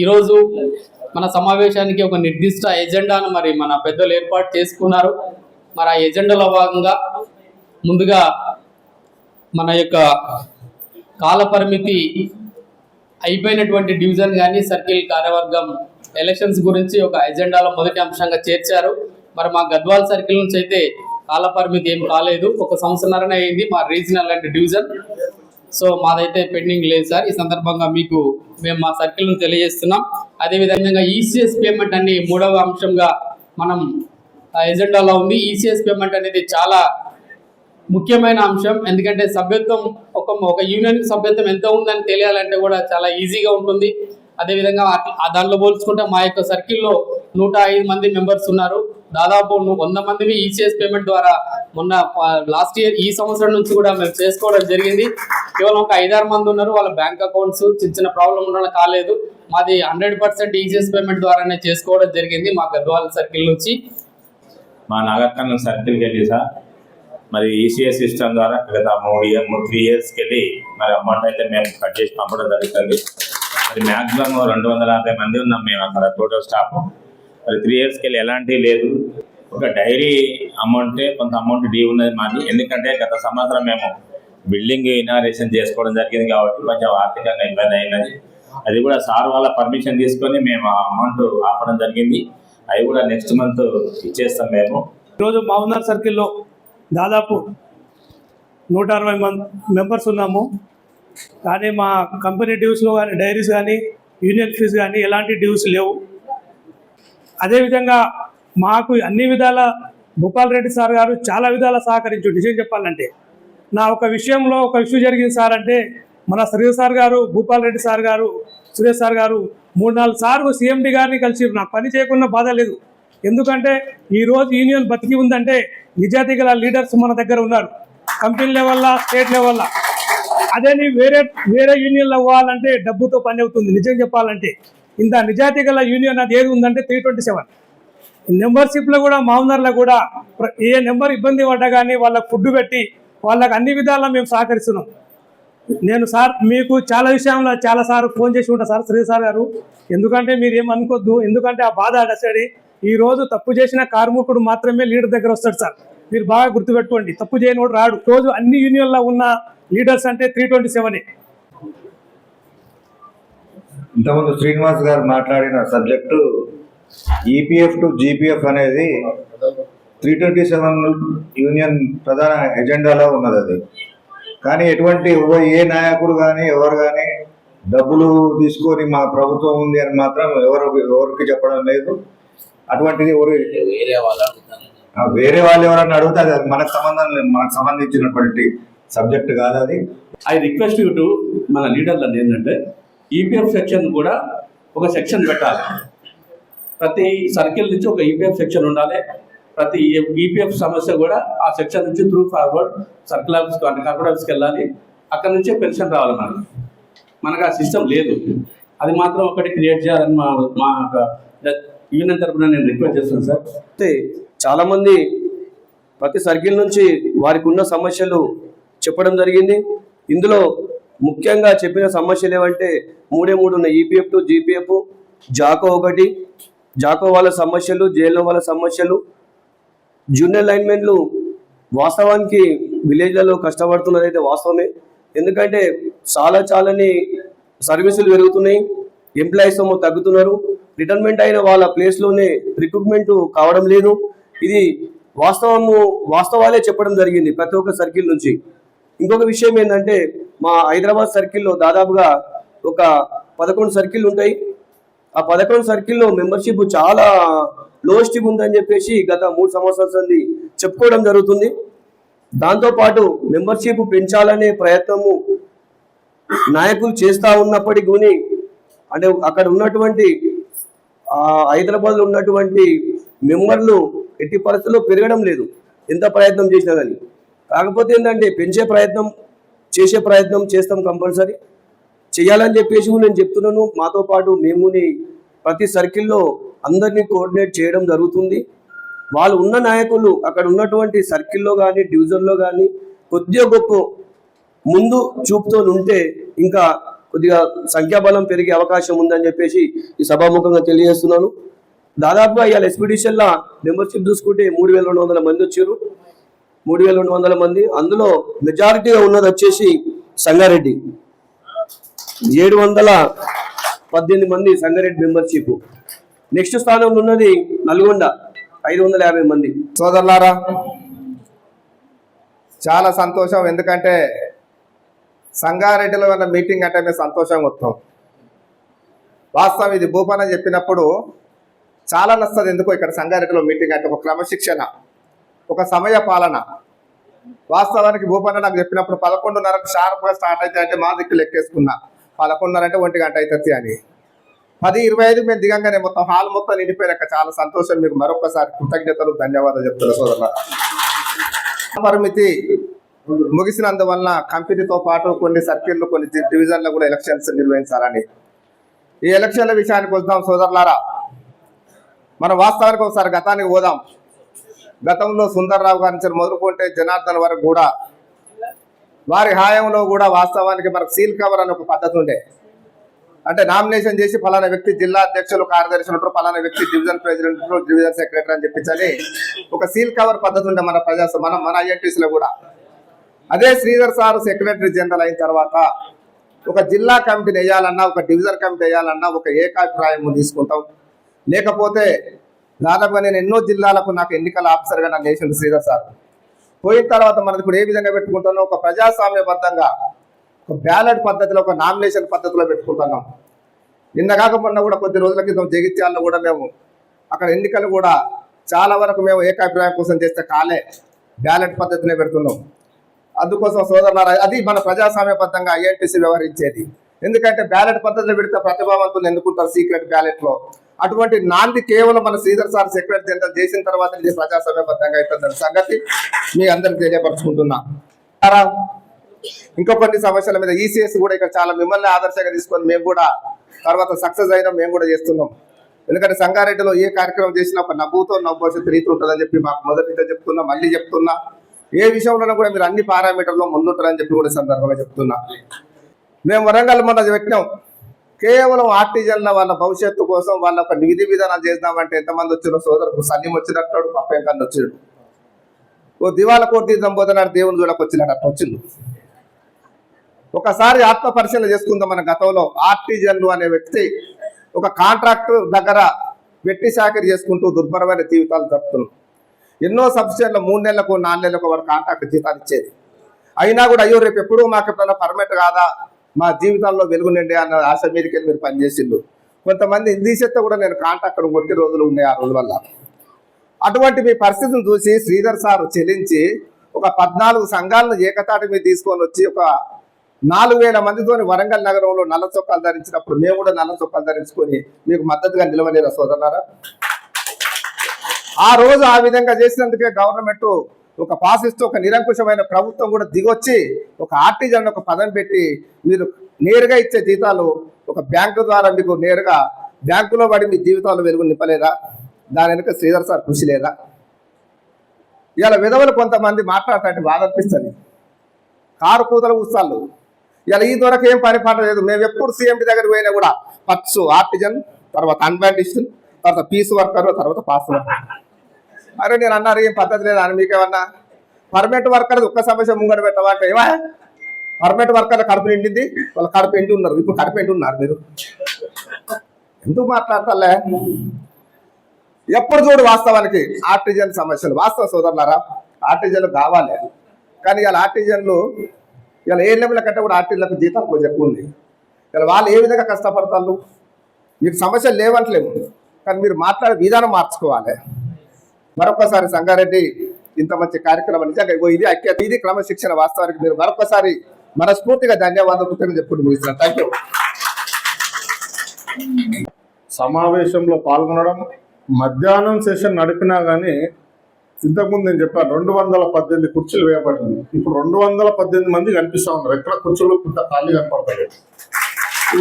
ఈరోజు మన సమావేశానికి ఒక నిర్దిష్ట ఎజెండాను మరి మన పెద్దలు ఏర్పాటు చేసుకున్నారు. మరి ఆ ఎజెండాలో భాగంగా ముందుగా మన యొక్క కాల పరిమితి అయిపోయినటువంటి డివిజన్ కానీ సర్కిల్ కార్యవర్గం ఎలక్షన్స్ గురించి ఒక ఎజెండాలో మొదటి అంశంగా చేర్చారు. మరి మా గద్వాల్ సర్కిల్ నుంచి అయితే కాల పరిమితి ఏం కాలేదు, 1 సంవత్సరంన్నరనే అయింది మా రీజనల్ అండ్ డివిజన్. సో మాదైతే పెండింగ్ లేదు సార్. ఈ సందర్భంగా మీకు మేము మా సర్కిల్ నుంచి తెలియజేస్తున్నాం. అదేవిధంగా ఈసీఎస్ పేమెంట్ అని 3వ అంశంగా మనం ఎజెండాలో ఉంది. ఈసీఎస్ పేమెంట్ అనేది చాలా ముఖ్యమైన అంశం. ఎందుకంటే సభ్యత్వం ఒక యూనియన్కి సభ్యత్వం ఎంత ఉందని తెలియాలంటే కూడా చాలా ఈజీగా ఉంటుంది. అదేవిధంగా దాంట్లో పోల్చుకుంటే మా యొక్క సర్కిల్లో 105 మంది మెంబర్స్ ఉన్నారు. దాదాపు 100 మందిని ఈసీఎస్ పేమెంట్ ద్వారా మొన్న లాస్ట్ ఇయర్ ఈ సంవత్సరం నుంచి కూడా మేము చేసుకోవడం జరిగింది. కేవలం ఒక 5-6 మంది ఉన్నారు, వాళ్ళ బ్యాంక్ అకౌంట్స్ చిన్న ప్రాబ్లం ఉండడం కాలేదు. మాది 100% ఈసీఎస్ పేమెంట్ ద్వారానే చేసుకోవడం జరిగింది మా గద్వాల్ సర్కిల్ నుంచి. మా నాగర్కర్నూలు సర్కిల్కి వెళ్ళి సార్ మరి ఈసీఎస్ సిస్టమ్ ద్వారా గత 3 ఇయర్స్కి వెళ్ళి మరి అమౌంట్ అయితే మేము కట్ చేసి పంపడం జరుగుతుంది. మరి మ్యాక్సిమం 250 మంది ఉన్నాం మేము అక్కడ టోటల్ స్టాఫ్. మరి 3 ఇయర్స్కి వెళ్ళి ఎలాంటి లేదు, ఒక డైరీ అమౌంటే కొంత అమౌంట్ డ్యూ ఉన్నది మాది. ఎందుకంటే గత సంవత్సరం మేము బిల్డింగ్ ఇనాగ్రేషన్ చేసుకోవడం జరిగింది కాబట్టి కొంచెం ఆర్థికంగా ఇబ్బంది అయినది. అది కూడా సార్ వాళ్ళ పర్మిషన్ తీసుకొని మేము ఆ అమౌంట్ ఆపడం జరిగింది. అవి కూడా నెక్స్ట్ మంత్ ఇచ్చేస్తాం మేము. ఈరోజు మావునర్ సర్కిల్లో దాదాపు 160 మెంబర్స్ ఉన్నాము. కానీ మా కంపెనీ డ్యూస్లో కానీ డైరీస్ కానీ యూనియన్ ఫీజు కానీ ఎలాంటి డ్యూస్ లేవు. అదేవిధంగా మాకు అన్ని విధాల భూపాల్ రెడ్డి సార్ గారు చాలా విధాల సహకరించు. నిజం చెప్పాలంటే నా ఒక విషయంలో ఒక ఇష్యూ జరిగింది సార్ అంటే మన సురేష్ సార్ గారు, భూపాల్ రెడ్డి సార్ గారు, సురేష్ సార్ గారు 3-4 సార్లు సీఎండి గారిని కలిసి నాకు పని చేయకుండా బాధ లేదు. ఎందుకంటే ఈరోజు యూనియన్ బతికి ఉందంటే నిజాయితీ గల లీడర్స్ మన దగ్గర ఉన్నారు, కంపెనీ లెవెల్లో స్టేట్ లెవెల్లో. అదే వేరే యూనియన్లో అవ్వాలంటే డబ్బుతో పని అవుతుంది. నిజం చెప్పాలంటే ఇంత నిజాయితీ గల యూనియన్ అది ఏది ఉందంటే 327 మెంబర్షిప్లో కూడా మావునర్లో కూడా ఏ నెంబర్ ఇబ్బంది పడ్డా కానీ వాళ్ళకి ఫుడ్ పెట్టి వాళ్ళకి అన్ని విధాలా మేము సహకరిస్తున్నాం. నేను సార్ మీకు చాలా విషయంలో చాలాసార్లు ఫోన్ చేసి ఉంటాను సార్ శ్రీ సార్ గారు. ఎందుకంటే మీరు ఏమనుకోద్దు, ఎందుకంటే ఆ బాధ అడసడి ఈరోజు తప్పు చేసిన కార్మికుడు మాత్రమే లీడర్ దగ్గర వస్తాడు సార్. మీరు బాగా గుర్తుపెట్టుకోండి, తప్పు చేయనివాడు రాడు. రోజు అన్ని యూనియన్లో ఉన్న లీడర్స్ అంటే 327. ఇంతకుముందు శ్రీనివాస్ గారు మాట్లాడిన సబ్జెక్టు ఈపీఎఫ్ టు జీపీఎఫ్ అనేది 327 యూనియన్ ప్రధాన ఎజెండాలో ఉన్నది. అది కానీ ఎటువంటి ఏ నాయకుడు కానీ ఎవరు కానీ డబ్బులు తీసుకొని మా ప్రభుత్వం ఉంది అని మాత్రం ఎవరికి చెప్పడం లేదు. అటువంటిది వేరే వాళ్ళు ఎవరన్నా అడుగుతారు, అది మనకు సంబంధించినటువంటి సబ్జెక్ట్ కాదు అది. ఐ రిక్వెస్ట్ యూ టు మన లీడర్లను ఏంటంటే ఈపీఎఫ్ సెక్షన్ కూడా ఒక సెక్షన్ పెట్టాలి. ప్రతి సర్కిల్ నుంచి ఒక ఈపీఎఫ్ సెక్షన్ ఉండాలి. ప్రతి ఈపీఎఫ్ సమస్య కూడా ఆ సెక్షన్ నుంచి through forward circle office corporate ఆఫీస్కి వెళ్ళాలి. అక్కడ నుంచే పెన్షన్ రావాలి. మనకు ఆ సిస్టమ్ లేదు. అది మాత్రం ఒకటి క్రియేట్ చేయాలని మా యూనియన్ తరఫున నేను రిక్వెస్ట్ చేస్తున్నాను సార్. అయితే చాలామంది ప్రతి సర్కిల్ నుంచి వారికి ఉన్న సమస్యలు చెప్పడం జరిగింది. ఇందులో ముఖ్యంగా చెప్పిన సమస్యలు ఏమంటే 3 ఉన్నాయి. ఈపీఎఫ్ టు జీపీఎఫ్, జాకో 1, జాకో వాళ్ళ సమస్యలు, జైల్లో వాళ్ళ సమస్యలు, జూనియర్ లైన్మెన్లు. వాస్తవానికి విలేజ్లలో కష్టపడుతున్నది అయితే వాస్తవమే. ఎందుకంటే చాలాని సర్వీసులు పెరుగుతున్నాయి, ఎంప్లాయీస్ తగ్గుతున్నారు. రిటైర్మెంట్ అయిన వాళ్ళ ప్లేస్లోనే రిక్రూట్మెంట్ కావడం లేదు. ఇది వాస్తవాలే చెప్పడం జరిగింది ప్రతి ఒక్క సర్కిల్ నుంచి. ఇంకొక విషయం ఏంటంటే మా హైదరాబాద్ సర్కిల్లో దాదాపుగా ఒక 11 సర్కిల్ ఉంటాయి. ఆ 11 సర్కిల్లో మెంబర్షిప్ చాలా లోయెస్ట్ ఉందని చెప్పేసి గత 3 సంవత్సరాల నుండి చెప్పుకోవడం జరుగుతుంది. దాంతోపాటు మెంబర్షిప్ పెంచాలనే ప్రయత్నము నాయకులు చేస్తూ ఉన్నప్పటికీ అంటే అక్కడ ఉన్నటువంటి హైదరాబాద్లో ఉన్నటువంటి మెంబర్లు ఎట్టి పరిస్థితుల్లో పెరగడం లేదు, ఎంత ప్రయత్నం చేసినా కానీ. కాకపోతే ఏంటంటే పెంచే ప్రయత్నం చేస్తాం, కంపల్సరీ చేయాలని చెప్పేసి నేను చెప్తున్నాను. మాతో పాటు మేముని ప్రతి సర్కిల్లో అందరినీ కోఆర్డినేట్ చేయడం జరుగుతుంది. వాళ్ళు ఉన్న నాయకులు అక్కడ ఉన్నటువంటి సర్కిల్లో కానీ డివిజన్లో కానీ కొద్దిగా గొప్ప ముందు చూపుతో ఉంటే ఇంకా కొద్దిగా సంఖ్యాబలం పెరిగే అవకాశం ఉందని చెప్పేసి ఈ సభాముఖంగా తెలియజేస్తున్నాను. దాదాపుగా ఇవాళ ఎక్స్పిడిషన్ల మెంబర్షిప్ చూసుకుంటే 3,200 మంది వచ్చారు. 3,200 మంది, అందులో మెజారిటీగా ఉన్నది వచ్చేసి సంగారెడ్డి 718 మంది సంగారెడ్డి మెంబర్షిప్. నెక్స్ట్ స్థానంలో ఉన్నది నల్గొండ 550 మంది. సోదరులారా, చాలా సంతోషం. ఎందుకంటే సంగారెడ్డిలో ఉన్న మీటింగ్ అంటే మేము సంతోషంగా వస్తాం. వాస్తవం ఇది భూపన్న చెప్పినప్పుడు చాలా నచ్చదు. ఎందుకో ఇక్కడ సంగారెడ్డిలో మీటింగ్ అంటే ఒక క్రమశిక్షణ, ఒక సమయ పాలన. వాస్తవానికి భూపన్న నాకు చెప్పినప్పుడు 11:30కు షార్ప్గా స్టార్ట్ అయితే అంటే మా దిక్కు లెక్కేసుకున్నా 11:30 అంటే 1 గంట అవుతుంది అని. 10:25 మేము దిగంగానే మొత్తం హాల్ మొత్తం నిండిపోయినాక చాలా సంతోషం. మీకు మరొకసారి కృతజ్ఞతలు, ధన్యవాదాలు చెప్తున్నారు సోదరుల. పరిమితి ముగిసినందువలన కంపెనీతో పాటు కొన్ని సర్కిళ్ళు, కొన్ని డివిజన్లు కూడా ఎలక్షన్స్ నిర్వహించాలని. ఈ ఎలక్షన్ల విషయానికి వద్దాం సోదరులారా. మనం వాస్తవానికి ఒకసారి గతానికి పోదాం. గతంలో సుందర్రావు గారి నుంచి మొదలుకుంటే జనార్దన్ వరకు కూడా వారి హాయంలో కూడా వాస్తవానికి మనకు సీల్ కవర్ అనే ఒక పద్ధతి ఉండే. అంటే నామినేషన్ చేసి ఫలానా వ్యక్తి జిల్లా అధ్యక్షులు, కార్యదర్శులు ఉంటారు, ఫలానా వ్యక్తి డివిజన్ ప్రెసిడెంట్, డివిజన్ సెక్రటరీ అని చెప్పించని ఒక సీల్ కవర్ పద్ధతి ఉండే మన మన ఐఎన్టీసీలో కూడా. అదే శ్రీధర్ సార్ సెక్రటరీ జనరల్ అయిన తర్వాత ఒక జిల్లా కమిటీని వేయాలన్నా, ఒక డివిజన్ కమిటీ వేయాలన్నా ఒక ఏకాభిప్రాయం తీసుకుంటాం. లేకపోతే దాదాపుగా నేను ఎన్నో జిల్లాలకు నాకు ఎన్నికల ఆఫీసర్గా నన్ను వేసింది శ్రీధర్ సార్. పోయిన తర్వాత మనది ఇప్పుడు ఏ విధంగా పెట్టుకుంటున్నాం, ఒక ప్రజాస్వామ్యబద్ధంగా ఒక బ్యాలెట్ పద్ధతిలో, ఒక నామినేషన్ పద్ధతిలో పెట్టుకుంటున్నాం. నిన్న కాకపోయినా కూడా కొద్ది రోజుల క్రితం జగిత్యాలలో కూడా మేము అక్కడ ఎన్నికలు కూడా చాలా వరకు మేము ఏకాభిప్రాయం కోసం చేస్తే కాలే బ్యాలెట్ పద్ధతినే పెడుతున్నాం. అందుకోసం సోదరులారా, అది మన ప్రజాస్వామ్యబద్ధంగా ఐఎన్టీసీ వ్యవహరించేది. ఎందుకంటే బ్యాలెట్ పద్ధతిలో పెడితే ప్రతిభావంతులు ఎన్నుకుంటారు సీక్రెట్ బ్యాలెట్లో. అటువంటి నాంది కేవలం మన శ్రీధర్ సార్ సెక్రటరీ జనరల్ చేసిన తర్వాత ఇది ప్రజాస్వామ్యబద్ధంగా అవుతుందని సంగతి మీ అందరికి తెలియపరుచుకుంటున్నా. ఇంకా కొన్ని సమస్యల మీద ఈసీఎస్ కూడా ఇక్కడ చాలా మిమ్మల్ని ఆదర్శంగా తీసుకొని మేము కూడా తర్వాత సక్సెస్ అయినా మేము కూడా చేస్తున్నాం. ఎందుకంటే సంగారెడ్డిలో ఏ కార్యక్రమం చేసినా ఒక నవ్వుతో భవిష్యత్తు రీతి ఉంటుందని చెప్పి మాకు మొదటిగా చెప్తున్నా, మళ్ళీ చెప్తున్నా. ఏ విషయంలోనూ కూడా మీరు అన్ని పారామీటర్లో ముందుంటారని చెప్పి కూడా సందర్భంగా చెప్తున్నా. మేము వరంగల్ మొన్న పెట్టినాం, కేవలం ఆర్టిజన్ల వాళ్ళ భవిష్యత్తు కోసం వాళ్ళ ఒక విధి విధానాలు చేద్దామంటే ఎంతమంది వచ్చారో సోదరుకు సలీం వచ్చినట్టు, పప్పెంకన్న వచ్చాడు, ఓ దివాళ కోర్టు పోతున్నాడు, దేవుని చూడకు వచ్చినట్టు అట్లా వచ్చింది. ఒకసారి ఆత్మ పరిశీలన చేసుకుందాం. మన గతంలో ఆర్టిజన్లు అనే వ్యక్తి ఒక కాంట్రాక్టర్ దగ్గర వెట్టి చాకరీ చేసుకుంటూ దుర్భరమైన జీవితాలు జరుపుతున్నాం. ఎన్నో సబ్సిడీలు 3 నెలలకు 4 నెలలకు వాడు కాంట్రాక్ట్ జీతాలు ఇచ్చేది. అయినా కూడా అయ్యో రేపు ఎప్పుడూ మాకు ఎప్పుడైనా పర్మనెంట్ కాదా, మా జీవితాల్లో వెలుగు నిండే అన్న ఆశ మీదకి వెళ్ళి మీరు పనిచేసిండు. కొంతమంది ఇంగ్లీష్ కూడా నేను కాంట్రాక్టర్ కొట్టి రోజులు ఉన్నాయి ఆ రోజు వల్ల. అటువంటి మీ పరిస్థితిని చూసి శ్రీధర్ సార్ చెల్లించి ఒక 14 సంఘాలను ఏకతాటి మీద తీసుకొని వచ్చి ఒక 4,000 మందితో వరంగల్ నగరంలో నల్ల చొక్కాలు ధరించినప్పుడు మేము కూడా నల్ల చొక్కాలు ధరించుకొని మీకు మద్దతుగా నిలవలేదా సోదరులారా? ఆ రోజు ఆ విధంగా చేసినందుకే గవర్నమెంట్ ఒక పాసిస్తూ ఒక నిరంకుశమైన ప్రభుత్వం కూడా దిగొచ్చి ఒక ఆర్టిజన్ ఒక పదం పెట్టి మీరు నేరుగా ఇచ్చే జీతాలు ఒక బ్యాంకు ద్వారా మీకు నేరుగా బ్యాంకులో పడి మీ జీవితాలు వెలుగు నింపలేదా? దాని వెనుక శ్రీధర్ సార్ కృషి లేదా? ఇవాళ విధవలు కొంతమంది మాట్లాడతాంటే బాధ అనిపిస్తుంది. కారు కూతలు కూస్తాళ్ళు. ఇలా ఈ దొరకు ఏం పని పాట లేదు. మేము ఎప్పుడు సీఎండి దగ్గర పోయినా కూడా పట్స్ ఆర్టిజన్, తర్వాత అన్బ్యాండిషన్, తర్వాత పీస్ వర్కర్, తర్వాత పాస్ వర్కర్. అరే నేను అన్నారు ఏం పద్ధతి లేదా అని మీకేమన్నా? పర్మనెంట్ వర్కర్ ఒక్క సమస్య ముంగడ పెట్టవాలంటే ఏమా పర్మనెంట్ వర్కర్ల కడుపు నిండింది, వాళ్ళ కడుపు ఎండి ఉన్నారు, ఇప్పుడు కడుపు ఎండి ఉన్నారు. మీరు ఎందుకు మాట్లాడతాలే? ఎప్పుడు చూడు వాస్తవానికి ఆర్టిజన్ సమస్యలు వాస్తవ సోదరులారా, ఆర్టిజన్లు కావాలి. కానీ ఇలా ఆర్టిజన్లు ఇలా ఏ లెవెల్ కంటే కూడా ఆర్టిజన్లకు జీతాలు కొంచెం ఎక్కువ ఉంది. ఇలా వాళ్ళు ఏ విధంగా కష్టపడతారు? మీకు సమస్యలు లేవంటలేము, కానీ మీరు మాట్లాడే విధానం మార్చుకోవాలి. మరొకసారి సంగారెడ్డి ఇంత మంచి కార్యక్రమం నిజంగా ఇది ఐక్యత, ఇది క్రమశిక్షణ. వాస్తవానికి మీరు మరొకసారి మనస్ఫూర్తిగా ధన్యవాదాలు చెప్పుకుంటూ ముగిస్తున్నాను. Thank you. సమావేశంలో పాల్గొనడం, మధ్యాహ్నం సెషన్ నడిపినా కానీ ఇంతకుముందు నేను చెప్పాను 218 కుర్చీలు వేయబడింది. ఇప్పుడు 218 మంది కనిపిస్తూ ఉన్నారు. ఎక్కడ కుర్చీలు ఇంత ఖాళీ కనపడతాయి.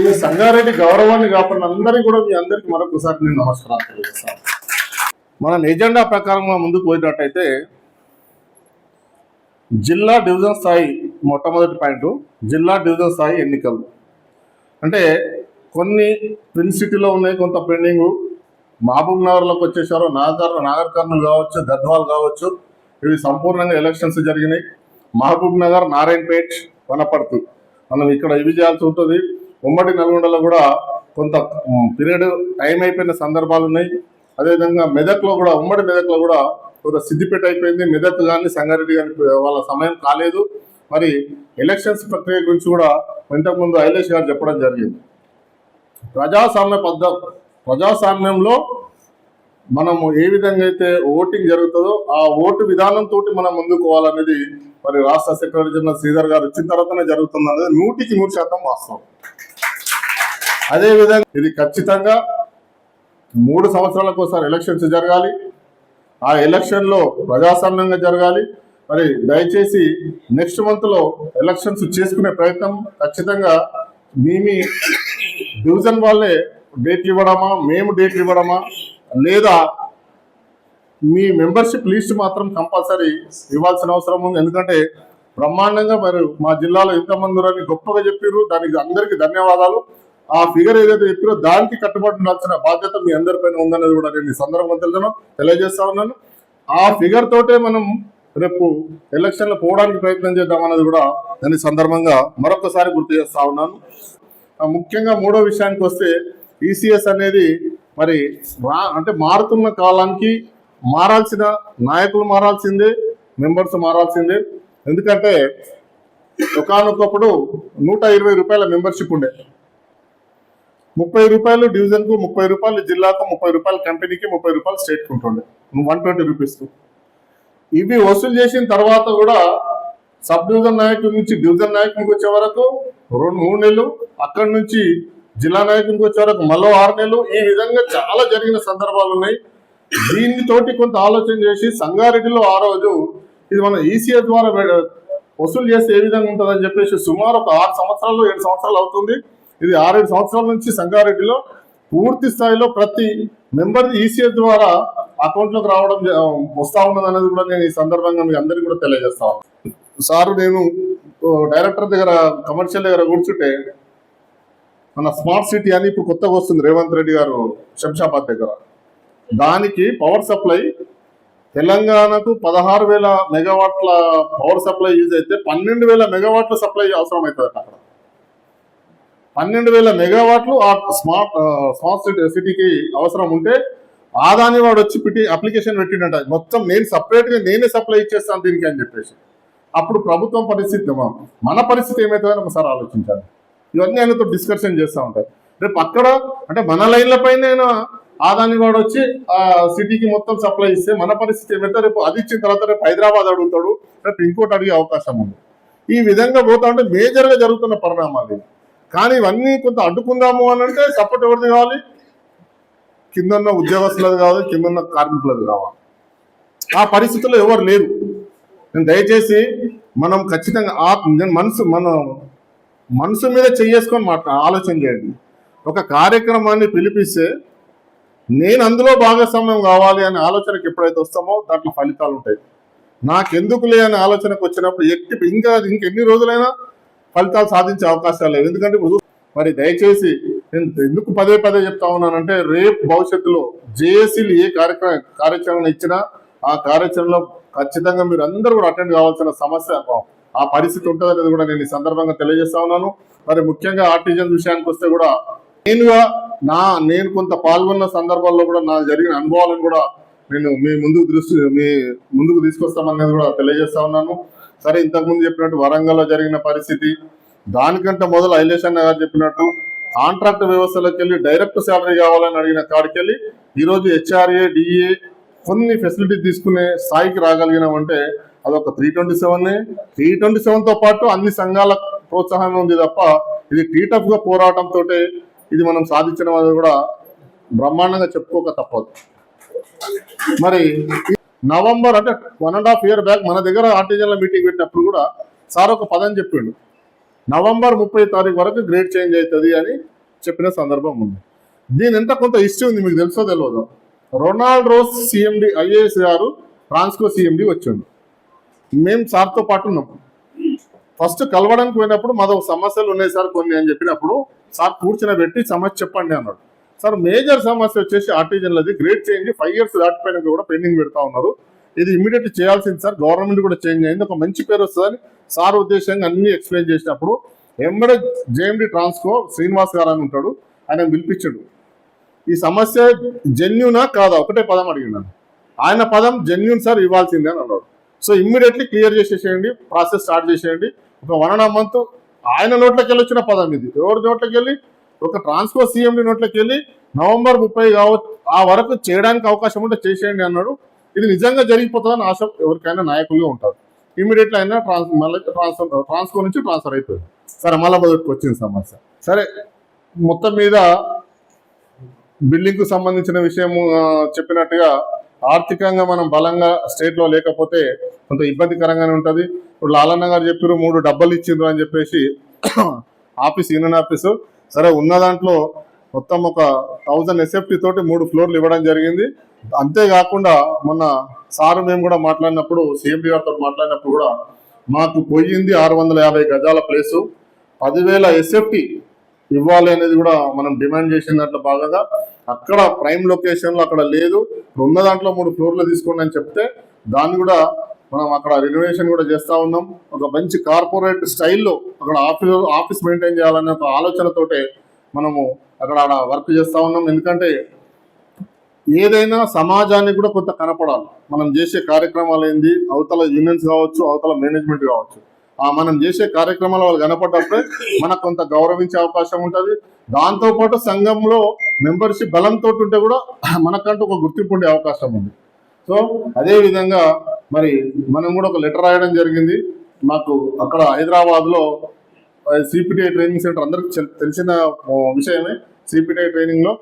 ఈ సంగారెడ్డి గౌరవాన్ని కాకుండా అందరికీ కూడా మీ అందరికీ మరొకసారి నేను నమస్కారాలు తెలియజేస్తాను. మన ఎజెండా ప్రకారంగా ముందుకు పోయినట్టయితే జిల్లా డివిజన్ స్థాయి మొట్టమొదటి పాయింట్ జిల్లా డివిజన్ స్థాయి ఎన్నికలు. అంటే కొన్ని ట్విన్ సిటీలో ఉన్నాయి, కొంత పెండింగు. మహబూబ్ నగర్లోకి వచ్చేసారు, నాగర్ కర్నూలు కావచ్చు, గద్వాల్ కావచ్చు, ఇవి సంపూర్ణంగా ఎలక్షన్స్ జరిగినాయి. మహబూబ్ నగర్, నారాయణపేట్, వనపర్తి మనం ఇక్కడ ఇవి చేయాల్సి ఉంటుంది. ఉమ్మడి నల్గొండలో కూడా కొంత పీరియడ్ టైం అయిపోయిన సందర్భాలు ఉన్నాయి. అదేవిధంగా మెదక్లో కూడా, ఉమ్మడి మెదక్లో కూడా కొంత సిద్దిపేట అయిపోయింది. మెదక్ కానీ సంగారెడ్డి కానీ వాళ్ళ సమయం కాలేదు. మరి ఎలక్షన్స్ ప్రక్రియ గురించి కూడా ఇంతకుముందు ఐలేష్ గారు చెప్పడం జరిగింది. ప్రజాస్వామ్యంలో మనము ఏ విధంగా అయితే ఓటింగ్ జరుగుతుందో ఆ ఓటు విధానంతో మనం ముందుకు పోవాలనేది మరి రాష్ట్ర సెక్రటరీ జనరల్ శ్రీధర్ గారు వచ్చిన తర్వాతనే జరుగుతుంది అనేది 100% వాస్తవం. అదేవిధంగా ఇది ఖచ్చితంగా 3 సంవత్సరాలకు ఒకసారి ఎలక్షన్స్ జరగాలి. ఆ ఎలక్షన్లో ప్రజాస్వామ్యంగా జరగాలి. మరి దయచేసి నెక్స్ట్ మంత్లో ఎలక్షన్స్ చేసుకునే ప్రయత్నం ఖచ్చితంగా మీ డివిజన్ వాళ్ళే డేట్లు ఇవ్వడమా, మేము డేట్లు ఇవ్వడమా, లేదా మీ మెంబర్షిప్ లిస్ట్ మాత్రం కంపల్సరీ ఇవ్వాల్సిన అవసరం ఉంది. ఎందుకంటే బ్రహ్మాండంగా మరి మా జిల్లాలో ఇంతమంది అని గొప్పగా చెప్పారు, దానికి అందరికీ ధన్యవాదాలు. ఆ ఫిగర్ ఏదైతే చెప్పారో దానికి కట్టుబడి ఉండాల్సిన బాధ్యత మీ అందరిపైన ఉందనేది కూడా నేను ఈ సందర్భంగా తెలియజేస్తా ఉన్నాను. ఆ ఫిగర్ తోటే మనం రేపు ఎలక్షన్లో పోవడానికి ప్రయత్నం చేద్దాం అనేది కూడా నేను ఈ సందర్భంగా మరొకసారి గుర్తు చేస్తా ఉన్నాను. ముఖ్యంగా 3వ విషయానికి వస్తే ఈసీఎస్ అనేది మరి అంటే మారుతున్న కాలానికి మారాల్సిన నాయకులు మారాల్సిందే, మెంబర్స్ మారాల్సిందే. ఎందుకంటే ఒకానొకప్పుడు 120 రూపాయల మెంబర్షిప్ ఉండే, 30 రూపాయలు డివిజన్కు, 30 రూపాయలు జిల్లాకు, 30 రూపాయలు కంపెనీకి, 30 రూపాయలు స్టేట్కి ఉంటుండే, 120 రూపీస్కు. ఇవి వసూలు చేసిన తర్వాత కూడా సబ్ డివిజన్ నాయకుడి నుంచి డివిజన్ నాయకునికి వచ్చే వరకు 3 నెలలు, అక్కడి నుంచి జిల్లా నాయకునికి వచ్చే వరకు మళ్ళీ 6 నెలలు. ఈ విధంగా చాలా జరిగిన సందర్భాలు ఉన్నాయి. దీనితోటి కొంత ఆలోచన చేసి సంగారెడ్డిలో ఆ రోజు ఇది మన ఈసీఎస్ ద్వారా వసూలు చేస్తే ఏ విధంగా ఉంటుందని చెప్పేసి సుమారు ఒక 6 సంవత్సరాలు 7 సంవత్సరాలు అవుతుంది. ఇది 6-7 సంవత్సరాల నుంచి సంగారెడ్డిలో పూర్తి స్థాయిలో ప్రతి మెంబర్ ఈసీఎస్ ద్వారా అకౌంట్లోకి రావడం వస్తా ఉన్నది అనేది కూడా నేను ఈ సందర్భంగా మీ అందరికీ కూడా తెలియజేస్తా ఉన్నాను. సారు నేను డైరెక్టర్ దగ్గర కమర్షియల్ దగ్గర కూర్చుంటే మన స్మార్ట్ సిటీ అని ఇప్పుడు కొత్తగా వస్తుంది రేవంత్ రెడ్డి గారు శంషాబాద్ దగ్గర, దానికి పవర్ సప్లై తెలంగాణకు 16,000 మెగావాట్ల పవర్ సప్లై యూజ్ అయితే 12,000 మెగావాట్ల సప్లై అవసరం అవుతుంది. అక్కడ 12,000 మెగావాట్లు ఆ స్మార్ట్ సిటీకి అవసరం ఉంటే ఆదాని వాడు వచ్చి అప్లికేషన్ పెట్టినట్ట, మొత్తం నేను సపరేట్గా నేనే సప్లై ఇచ్చేస్తాను దీనికి అని చెప్పేసి. అప్పుడు ప్రభుత్వం పరిస్థితి, మన పరిస్థితి ఏమవుతుందని ఒకసారి ఆలోచించాలి. ఇవన్నీ ఆయనతో డిస్కషన్ చేస్తూ ఉంటాయి. రేపు అక్కడ అంటే మన లైన్ల పైన ఆదాని వాడు వచ్చి ఆ సిటీకి మొత్తం సప్లై ఇస్తే మన పరిస్థితి ఏమైతే, రేపు అది ఇచ్చిన తర్వాత రేపు హైదరాబాద్ అడుగుతాడు, రేపు ఇంకోటి అడిగే అవకాశం ఉంది. ఈ విధంగా పోతా ఉంటే మేజర్గా జరుగుతున్న పరిణామాలు. కానీ ఇవన్నీ కొంత అడ్డుకుందాము అని అంటే సపోర్ట్ ఎవరిది కావాలి? కిందన్న ఉద్యోగస్తులది కావాలి, కిందన్న కార్మికులది కావాలి. ఆ పరిస్థితుల్లో ఎవరు లేరు. నేను దయచేసి మనం ఖచ్చితంగా మన మనసు మీద చేసుకొని ఆలోచన చేయండి. ఒక కార్యక్రమాన్ని పిలిపిస్తే నేను అందులో భాగస్వామ్యం కావాలి అనే ఆలోచనకు ఎప్పుడైతే వస్తామో దాంట్లో ఫలితాలు ఉంటాయి. నాకెందుకులే అనే ఆలోచనకు వచ్చినప్పుడు ఇంకెన్ని రోజులైనా ఫలితాలు సాధించే అవకాశాలు లేవు. ఎందుకంటే ఇప్పుడు మరి దయచేసి నేను ఎందుకు పదే చెప్తా ఉన్నానంటే, రేపు భవిష్యత్తులో జేఏసీలు ఏ కార్యాచరణ ఇచ్చినా ఆ కార్యాచరణలో ఖచ్చితంగా మీరు అందరూ కూడా అటెండ్ కావాల్సిన సమస్య ఆ పరిస్థితి ఉంటుంది అనేది కూడా నేను ఈ సందర్భంగా తెలియజేస్తా ఉన్నాను. మరి ముఖ్యంగా ఆర్టిజన్ విషయానికి వస్తే కూడా నేను కొంత పాల్గొన్న సందర్భాల్లో కూడా నాకు జరిగిన అనుభవాలను కూడా నేను మీ ముందుకు తీసుకొస్తామనేది కూడా తెలియజేస్తా ఉన్నాను. సరే, ఇంతకుముందు చెప్పినట్టు వరంగల్లో జరిగిన పరిస్థితి, దానికంటే మొదలు ఐలేష్ అన్న గారు చెప్పినట్టు కాంట్రాక్ట్ వ్యవస్థలోకి వెళ్ళి డైరెక్ట్ శాలరీ కావాలని అడిగిన కాడికెళ్ళి ఈరోజు హెచ్ఆర్ఏ డిఏ కొన్ని ఫెసిలిటీ తీసుకునే స్థాయికి రాగలిగినామంటే అదొక 327తో పాటు అన్ని సంఘాల ప్రోత్సాహం ఉంది తప్ప ఇది టీటఫ్గా పోరాటంతో ఇది మనం సాధించడం అనేది కూడా బ్రహ్మాండంగా చెప్పుకోక తప్పదు. మరి నవంబర్ అంటే 1.5 year బ్యాక్ మన దగ్గర ఆర్టిజన్ల మీటింగ్ పెట్టినప్పుడు కూడా సార్ ఒక పదం చెప్పిండు, నవంబర్ 30 తారీఖు వరకు గ్రేడ్ చేంజ్ అవుతుంది అని చెప్పిన సందర్భం ఉంది. దీని ఎంత కొంత హిస్టరీ ఉంది, మీకు తెలుసో తెలియదు. రొనాల్డ్ రోస్ సిఎండి ఐఏఎస్ గారు ట్రాన్స్కో సిఎండి వచ్చిండు, మేము సార్తో పాటు ఉన్నాం. ఫస్ట్ కలవడానికి పోయినప్పుడు మాది సమస్యలు ఉన్నాయి సార్ కొన్ని అని చెప్పినప్పుడు సార్ కూర్చునబెట్టి సమస్య చెప్పండి అన్నాడు. సార్ మేజర్ సమస్య వచ్చేసి ఆర్టిజన్లది గ్రేడ్ చేంజ్ 5 years దాటిపోయినాక కూడా పెండింగ్ పెడతా ఉన్నారు. ఇది ఇమీడియట్ చేయాల్సింది సార్, గవర్నమెంట్ కూడా చేంజ్ అయింది, ఒక మంచి పేరు వస్తుందని సార్ ఉద్దేశంగా అన్ని ఎక్స్ప్లెయిన్ చేసినప్పుడు ఎంబడే జేఎండి ట్రాన్స్కో శ్రీనివాస్ గారు అని ఉంటాడు, ఆయన పిలిపించాడు. ఈ సమస్య జెన్యునా కాదా ఒకటే పదం అడిగినాను. ఆయన పదం జెన్యున్ సార్, ఇవ్వాల్సిందే అని అన్నాడు. సో ఇమ్మీడియట్లీ క్లియర్ చేసేసేయండి, ప్రాసెస్ స్టార్ట్ చేసేయండి. ఒక 1.5 month ఆయన నోట్లోకి వెళ్ళి వచ్చిన పదం ఇది. ఎవరి నోట్లోకి వెళ్ళి? ఒక ట్రాన్స్కో సీఎండి నోట్లోకి వెళ్ళి November 30 కావచ్చు ఆ వరకు చేయడానికి అవకాశం ఉంటే చేసేయండి అన్నాడు. ఇది నిజంగా జరిగిపోతుందని ఆశ ఎవరికైనా నాయకులుగా ఉంటారు. ఇమీడియట్లీ అయినా ట్రాన్స్కో నుంచి ట్రాన్స్ఫర్ అయిపోయింది. సరే మళ్ళీ మొదటికి వచ్చింది సమస్య. సరే మొత్తం మీద బిల్డింగ్కు సంబంధించిన విషయం చెప్పినట్టుగా ఆర్థికంగా మనం బలంగా స్టేట్లో లేకపోతే కొంత ఇబ్బందికరంగానే ఉంటుంది. ఇప్పుడు లాలన్న గారు చెప్పారు 3 డబ్బాలు ఇచ్చిండ్రు అని చెప్పేసి ఆఫీస్, యూనియన్ ఆఫీసు. సరే ఉన్న దాంట్లో మొత్తం ఒక 1000 SFT తోటి 3 floors ఇవ్వడం జరిగింది. అంతేకాకుండా మొన్న సారు మేము కూడా మాట్లాడినప్పుడు, CMD గారితో మాట్లాడినప్పుడు కూడా మాకు పోయింది 650 గజాల ప్లేసు, 10,000 SFT ఇవ్వాలి అనేది కూడా మనం డిమాండ్ చేసిన దాంట్లో భాగంగా అక్కడ ప్రైమ్ లొకేషన్లో అక్కడ లేదు, ఉన్న దాంట్లో 3 floors తీసుకోండి అని చెప్తే దాన్ని కూడా మనం అక్కడ రెనోవేషన్ కూడా చేస్తూ ఉన్నాం. ఒక మంచి కార్పొరేట్ స్టైల్లో అక్కడ ఆఫీస్ మెయింటైన్ చేయాలనే ఒక ఆలోచనతోటే మనము అక్కడ వర్క్ చేస్తూ ఉన్నాం. ఎందుకంటే ఏదైనా సమాజానికి కూడా కొంత కనపడాలి. మనం చేసే కార్యక్రమాలు ఏంది, అవతల యూనియన్స్ కావచ్చు, అవతల మేనేజ్మెంట్ కావచ్చు, మనం చేసే కార్యక్రమాలు వాళ్ళు కనపడ్డప్పుడే మనకు కొంత గౌరవించే అవకాశం ఉంటుంది. దాంతోపాటు సంఘంలో మెంబర్షిప్ బలంతో ఉంటే కూడా మనకంటూ ఒక గుర్తింపు ఉండే అవకాశం ఉంది. సో అదేవిధంగా మరి మనం కూడా ఒక లెటర్ రాయడం జరిగింది. మాకు అక్కడ హైదరాబాద్లో CPTI ట్రైనింగ్ సెంటర్ అందరికి తెలిసిన విషయమే. CPTI ట్రైనింగ్లో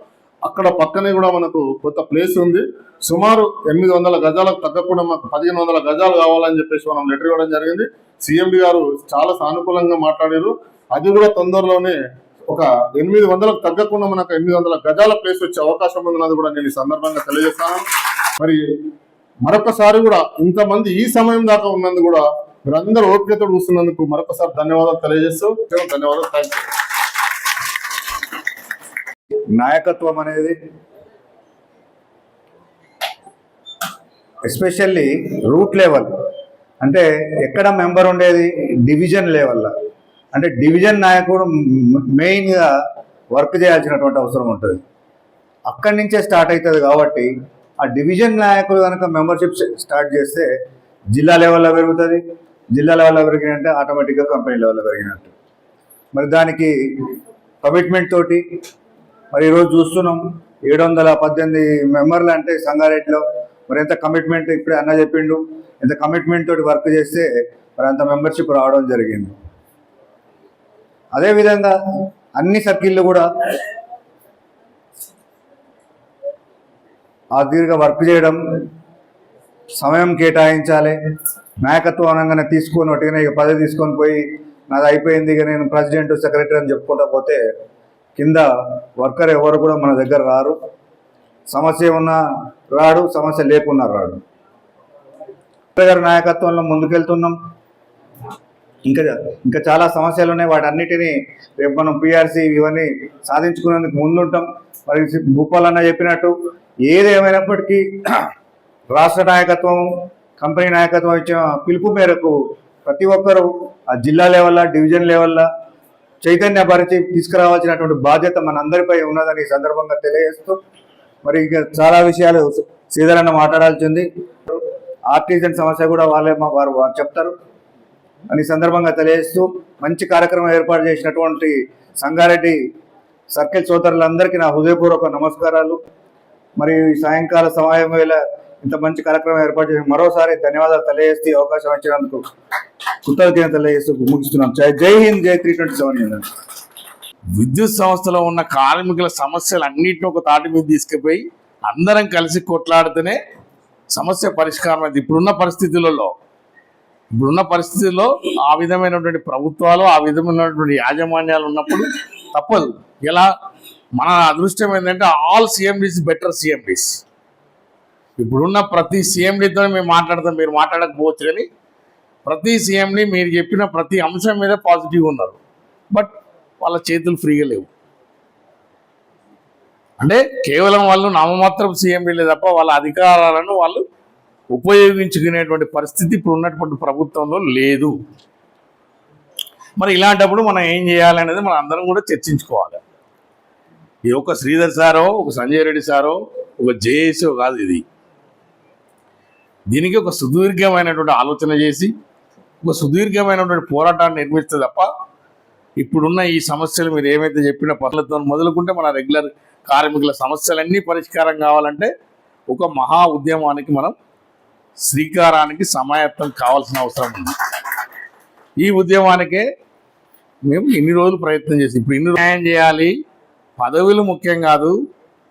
అక్కడ పక్కనే కూడా మనకు కొత్త ప్లేస్ ఉంది. సుమారు 800 గజాలకు తగ్గకుండా మాకు 1500 గజాలు కావాలని చెప్పేసి మనం లెటర్ ఇవ్వడం జరిగింది. CMD గారు చాలా సానుకూలంగా మాట్లాడారు. అది కూడా తొందరలోనే ఒక 800కు తగ్గకుండా మనకు 800 గజాల ప్లేస్ వచ్చే అవకాశం ఉందన్నది కూడా నేను ఈ సందర్భంగా తెలియజేస్తాను. మరి మరొకసారి కూడా ఇంతమంది ఈ సమయం దాకా ఉన్నందుకు కూడా మీరందరూ ఓపికతో చూస్తున్నందుకు మరొకసారి ధన్యవాదాలు తెలియజేస్తూ ధన్యవాదాలు. Thank you. నాయకత్వం అనేది ఎస్పెషల్లీ రూట్ లెవెల్, అంటే ఎక్కడ మెంబర్ ఉండేది డివిజన్ లెవెల్లో, అంటే డివిజన్ నాయకుడు మెయిన్గా వర్క్ చేయాల్సినటువంటి అవసరం ఉంటుంది. అక్కడి నుంచే స్టార్ట్ అవుతుంది. కాబట్టి ఆ డివిజన్ నాయకులు కనుక మెంబర్షిప్ స్టార్ట్ చేస్తే జిల్లా లెవెల్లో పెరుగుతుంది. జిల్లా లెవెల్లో పెరిగినట్టే ఆటోమేటిక్గా కంపెనీ లెవెల్లో పెరిగినట్టు. మరి దానికి కమిట్మెంట్ తోటి మరి ఈరోజు చూస్తున్నాం 718 మెంబర్లు అంటే సంగారెడ్డిలో మరి ఎంత కమిట్మెంట్, ఇప్పుడే అన్న చెప్పిండు, ఎంత కమిట్మెంట్ తోటి వర్క్ చేస్తే మరి అంత మెంబర్షిప్ రావడం జరిగింది. అదేవిధంగా అన్ని సర్కిళ్ళు కూడా ఆ తీరుగా వర్క్ చేయడం, సమయం కేటాయించాలి. నాయకత్వం అనగానే తీసుకొని ఒకటిగానే ఇక పదవి తీసుకొని పోయి నాది అయిపోయింది ఇక నేను ప్రెసిడెంట్ సెక్రటరీ అని చెప్పుకుంటా పోతే కింద వర్కర్ ఎవరు కూడా మన దగ్గర రారు. సమస్య ఉన్నా రాడు, సమస్య లేకున్నా రాడు. గారి నాయకత్వంలో ముందుకెళ్తున్నాం. ఇంకా చాలా సమస్యలు ఉన్నాయి. వాటన్నిటినీ రేపు మనం PRC ఇవన్నీ సాధించుకునేందుకు ముందుంటాం. మరి భూపాలన్న చెప్పినట్టు ఏదేమైనప్పటికీ రాష్ట్ర నాయకత్వం, కంపెనీ నాయకత్వం ఇచ్చిన పిలుపు మేరకు ప్రతి ఒక్కరూ ఆ జిల్లా లెవెల్లో, డివిజన్ లెవెల్లో చైతన్యపరిచి తీసుకురావాల్సినటువంటి బాధ్యత మనందరిపై ఉన్నదని ఈ సందర్భంగా తెలియజేస్తూ, మరి ఇక చాలా విషయాలు శ్రీధరన్న మాట్లాడాల్సింది. ఆర్టిజన్ సమస్య కూడా వారు చెప్తారు అని సందర్భంగా తెలియజేస్తూ, మంచి కార్యక్రమం ఏర్పాటు చేసినటువంటి సంగారెడ్డి సర్కిల్ సోదరులందరికీ నా హృదయపూర్వక నమస్కారాలు. మరి సాయంకాల సమయం వేళ ఇంత మంచి కార్యక్రమం ఏర్పాటు చేసి మరోసారి ధన్యవాదాలు తెలియజేస్తూ అవకాశం ఇచ్చినందుకు కృతజ్ఞతలు తెలియజేస్తూ ముగిస్తున్నాం. జై హింద్, జై 327. విద్యుత్ సంస్థలో ఉన్న కార్మికుల సమస్యలు అన్నింటినీ ఒక తాటి మీద తీసుకుపోయి అందరం కలిసి కొట్లాడితేనే సమస్య పరిష్కారం అయింది. ఇప్పుడున్న పరిస్థితుల్లో ఆ విధమైనటువంటి ప్రభుత్వాలు, ఆ విధమైనటువంటి యాజమాన్యాలు ఉన్నప్పుడు తప్పదు. ఇలా మన అదృష్టం ఏంటంటే ఆల్ CMDs బెటర్ CMDs. ఇప్పుడున్న ప్రతి CMDతో మేము మాట్లాడతాం, మీరు మాట్లాడకపోవచ్చు, కానీ ప్రతి CMD మీరు చెప్పిన ప్రతి అంశం మీద పాజిటివ్ ఉన్నారు. బట్ వాళ్ళ చేతులు ఫ్రీగా లేవు. అంటే కేవలం వాళ్ళు నామమాత్రం సీఎండీలే తప్ప వాళ్ళ అధికారాలను వాళ్ళు ఉపయోగించుకునేటువంటి పరిస్థితి ఇప్పుడు ఉన్నటువంటి ప్రభుత్వంలో లేదు. మరి ఇలాంటప్పుడు మనం ఏం చేయాలనేది మనం అందరం కూడా చర్చించుకోవాలి. ఇది ఒక శ్రీధర్ సారో, ఒక సంజయ్ రెడ్డి సారో, ఒక జేఏసీ కాదు. దీనికి ఒక సుదీర్ఘమైనటువంటి ఆలోచన చేసి ఒక సుదీర్ఘమైనటువంటి పోరాటాన్ని నిర్మిస్తే తప్ప ఇప్పుడున్న ఈ సమస్యలు మీరు ఏమైతే చెప్పిన పనులతో మొదలుకుంటే మన రెగ్యులర్ కార్మికుల సమస్యలన్నీ పరిష్కారం కావాలంటే ఒక మహా ఉద్యమానికి మనం శ్రీకారానికి సమాయత్తం కావాల్సిన అవసరం ఉంది. ఈ ఉద్యమానికే మేము ఇన్ని రోజులు ప్రయత్నం చేసి ఇప్పుడు ఇన్ని న్యాయం చేయాలి. పదవులు ముఖ్యం కాదు,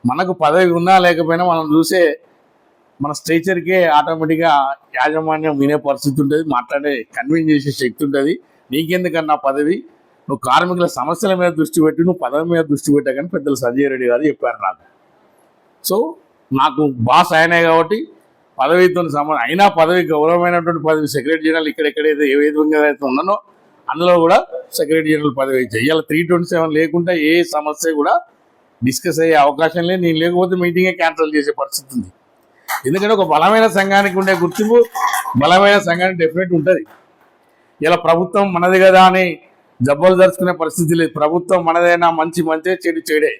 మనకు పదవి ఉన్నా లేకపోయినా మనం చూసే మన స్ట్రేచర్కే ఆటోమేటిక్గా యాజమాన్యం వినే పరిస్థితి ఉంటుంది, మాట్లాడే కన్విన్స్ చేసే శక్తి ఉంటుంది. నీకెందుకన్నా పదవి, నువ్వు కార్మికుల సమస్యల మీద దృష్టి పెట్టి నువ్వు పదవి మీద దృష్టి పెట్టాకని పెద్దలు సంజయ్ రెడ్డి గారు చెప్పారు నాకు. సో నాకు బాస్ ఆయనే కాబట్టి పదవితో సంబంధం అయినా పదవి గౌరవమైనటువంటి పదవి సెక్రటరీ జనరల్ ఇక్కడెక్కడైతే ఏ విధంగా అయితే ఉన్నానో అందులో కూడా సెక్రటరీ జనరల్ పదవి ఇచ్చాయి. ఇలా 327 లేకుండా ఏ సమస్య కూడా డిస్కస్ అయ్యే అవకాశం లేదు. నేను లేకపోతే మీటింగే క్యాన్సిల్ చేసే పరిస్థితి ఉంది. ఎందుకంటే ఒక బలమైన సంఘానికి ఉండే గుర్తింపు బలమైన సంఘానికి డెఫినెట్ ఉంటుంది. ఇలా ప్రభుత్వం మనది కదా అని జబ్బలు దరుచుకునే పరిస్థితి లేదు. ప్రభుత్వం మనదైనా మంచి మంచి చెడు చెడే.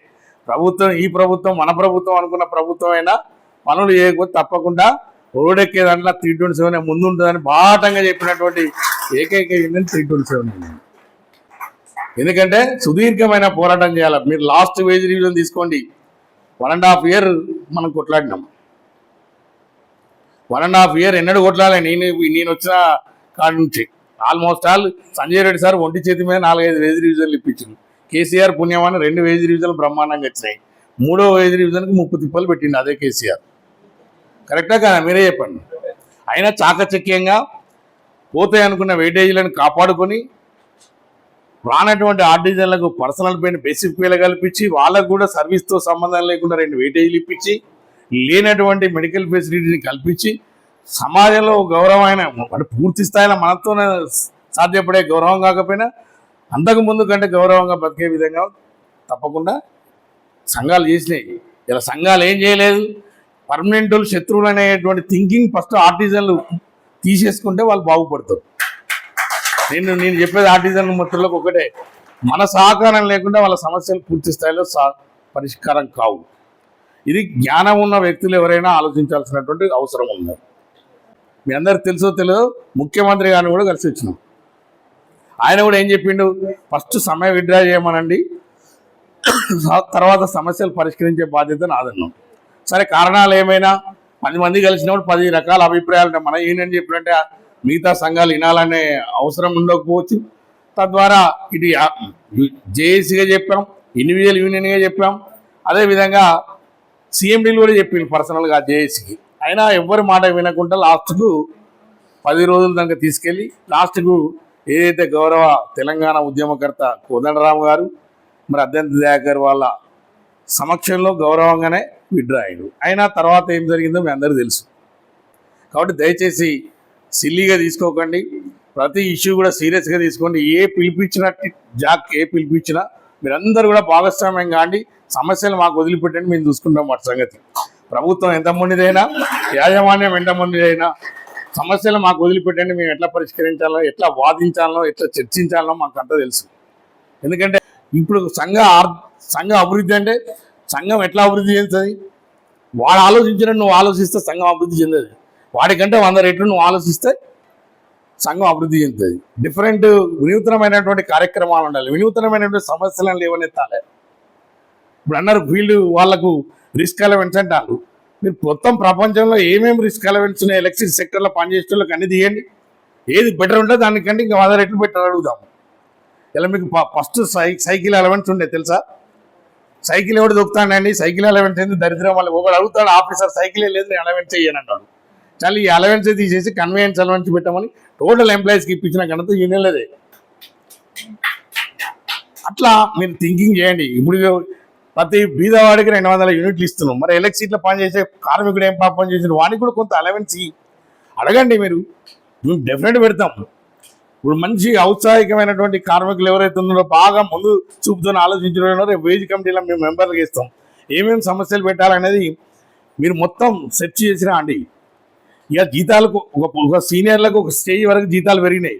ప్రభుత్వం ఈ ప్రభుత్వం మన ప్రభుత్వం అనుకున్న ప్రభుత్వం అయినా పనులు చేయకపోతే తప్పకుండా ఓడెక్కే దాంట్లో 327 ముందు ఉంటుందని బాటంగా చెప్పినటువంటి ఏకైక యూనియన్ 327. ఎందుకంటే సుదీర్ఘమైన పోరాటం చేయాలి. మీరు లాస్ట్ వేజ్ రివిజన్ తీసుకోండి, 1.5 year మనం కొట్లాడినాం. 1.5 year ఎన్నడూ కొట్లాలి. నేను వచ్చిన కాడి నుంచి almost all Sanjay Reddy sir ఒంటి చేతి మీద 4-5 వేజ్ రివిజన్లు ఇప్పించింది. కేసీఆర్ పుణ్యమాన్ని 2 వేజ్ రివిజన్లు బ్రహ్మాండంగా వచ్చినాయి. 3వ వేజ్ రివిజన్కి 30 తిప్పలు పెట్టిండు అదే కేసీఆర్. కరెక్టా కదా మీరే చెప్పండి. అయినా చాకచక్యంగా పోతాయి అనుకున్న వెయిటేజీలను కాపాడుకొని రానటువంటి ఆర్టిజన్లకు పర్సనల్ పైన బేసిక్ పేలు కల్పించి వాళ్ళకు కూడా సర్వీస్తో సంబంధం లేకుండా 2 వెయిటేజీలు ఇప్పించి లేనటువంటి మెడికల్ ఫెసిలిటీని కల్పించి సమాజంలో గౌరవమైన అంటే పూర్తి స్థాయిలో మనతోనే సాధ్యపడే గౌరవం కాకపోయినా అంతకు ముందు కంటే గౌరవంగా బతికే విధంగా తప్పకుండా సంఘాలు చేసినాయి. ఇలా సంఘాలు ఏం చేయలేదు. పర్మనెంట్ శత్రువులు అనేటువంటి థింకింగ్ ఫస్ట్ ఆర్టిజన్లు తీసేసుకుంటే వాళ్ళు బాగుపడతారు. నేను చెప్పేది ఆర్టిజన్ మిత్రులకు ఒకటే, మన సహకారం లేకుండా వాళ్ళ సమస్యలు పూర్తి స్థాయిలో పరిష్కారం కావు. ఇది జ్ఞానం ఉన్న వ్యక్తులు ఎవరైనా ఆలోచించాల్సినటువంటి అవసరం ఉంది. మీ అందరికి తెలుసో తెలియదో ముఖ్యమంత్రి గారిని కూడా కలిసి వచ్చినాం. ఆయన కూడా ఏం చెప్పిండు, ఫస్ట్ సమయం విత్డ్రా చేయమనండి, తర్వాత సమస్యలు పరిష్కరించే బాధ్యత నాదన్నాం. సరే కారణాలు ఏమైనా 10 మంది కలిసినప్పుడు 10 రకాల అభిప్రాయాలు ఉంటాయి. మన యూనియన్ చెప్పినట్టే మిగతా సంఘాలు వినాలనే అవసరం ఉండకపోవచ్చు. తద్వారా ఇటు జేఏసీగా చెప్పాం, ఇండివిజువల్ యూనియన్గా చెప్పాం, అదేవిధంగా సీఎండీలు కూడా చెప్పింది పర్సనల్గా జేఏసీకి. అయినా ఎవ్వరి మాట వినకుండా లాస్ట్కు 10 రోజుల దాకా తీసుకెళ్ళి లాస్ట్కు ఏదైతే గౌరవ తెలంగాణ ఉద్యమకర్త కోదండరామ్ గారు మరి అద్దంతి దయాకర్ వాళ్ళ సమక్షంలో గౌరవంగానే విత్డ్రా అయ్యాడు. అయినా తర్వాత ఏం జరిగిందో మీ అందరికీ తెలుసు. కాబట్టి దయచేసి సిల్లీగా తీసుకోకండి, ప్రతి ఇష్యూ కూడా సీరియస్గా తీసుకోండి. ఏ పిలిపించినా మీరందరూ కూడా భాగస్వామ్యం కాండి. సమస్యలు మాకు వదిలిపెట్టండి, మేము చూసుకుంటాం వాటి సంగతి. ప్రభుత్వం ఎంత మందిదైనా, యాజమాన్యం ఎంత మందిదైనా సమస్యలు మాకు వదిలిపెట్టండి. మేము ఎట్లా పరిష్కరించాలో, ఎట్లా వాదించాలో, ఎట్లా చర్చించాలో మాకు అంతా తెలుసు. ఎందుకంటే ఇప్పుడు సంఘ అభివృద్ధి అంటే సంఘం ఎట్లా అభివృద్ధి చెందుతుంది? వాడు ఆలోచించినట్టు నువ్వు ఆలోచిస్తే సంఘం అభివృద్ధి చెందదు. వాడికంటే 100 రెట్లు నువ్వు ఆలోచిస్తే సంఘం అభివృద్ధి చెందుతుంది. డిఫరెంట్ వినూత్నమైనటువంటి కార్యక్రమాలు ఉండాలి, వినూత్నమైనటువంటి సమస్యలను లేవనెత్తాలి. ఇప్పుడు అన్నారు ఫీల్డ్ వాళ్లకు రిస్క్ అలవెన్స్ అంటారు. మీరు మొత్తం ప్రపంచంలో ఏమేమి రిస్క్ అలవెన్స్ ఉన్నాయి ఎలక్ట్రిసిటీ సెక్టర్లో పనిచేసే వాళ్ళకి అన్ని తీయండి. ఏది బెటర్ ఉంటే దానికంటే ఇంకా 100 రెట్లు బెటర్ అడుగుదాం. ఇలా మీకు ఫస్ట్ సైకిల్ అలవెన్స్ ఉండే తెలుసా? సైకిల్ ఎవడు దొక్కుతాడండి? సైకిల్ అలవెన్స్ ఏంది దరిద్రం. వాళ్ళు ఒకడు అడుగుతాడు, ఆఫీసర్ సైకిలే లేదు నేను అలవెన్స్ చేయను అంటాడు. చాలా ఈ అలవెన్స్ తీసేసి కన్వీనియన్స్ అలవెన్స్ పెట్టమని టోటల్ ఎంప్లాయీస్కి ఇప్పించిన ఘనత యూనియన్లదే. అట్లా మీరు థింకింగ్ చేయండి. ఇప్పుడు ప్రతి బీదవాడికి 200 యూనిట్లు ఇస్తున్నాం. మరి ఎలక్ట్రిసిటీలో పనిచేసే కార్మికుడు ఏం పాపం చేసిన వాడికి కూడా కొంత అలవెన్స్ అడగండి. మేము డెఫినెట్ పెడతాం. ఇప్పుడు మంచి ఔత్సాహికమైనటువంటి కార్మికులు ఎవరైతే ఉన్నారో బాగా ముందు చూపుతో ఆలోచించడం రేపు వేజ్ కమిటీలో మేము మెంబర్లకు ఇస్తాం. ఏమేమి సమస్యలు పెట్టాలనేది మీరు మొత్తం సెర్చ్ చేసినా అండి. ఇక జీతాలకు ఒక సీనియర్లకు ఒక స్టేజ్ వరకు జీతాలు పెరిగినాయి.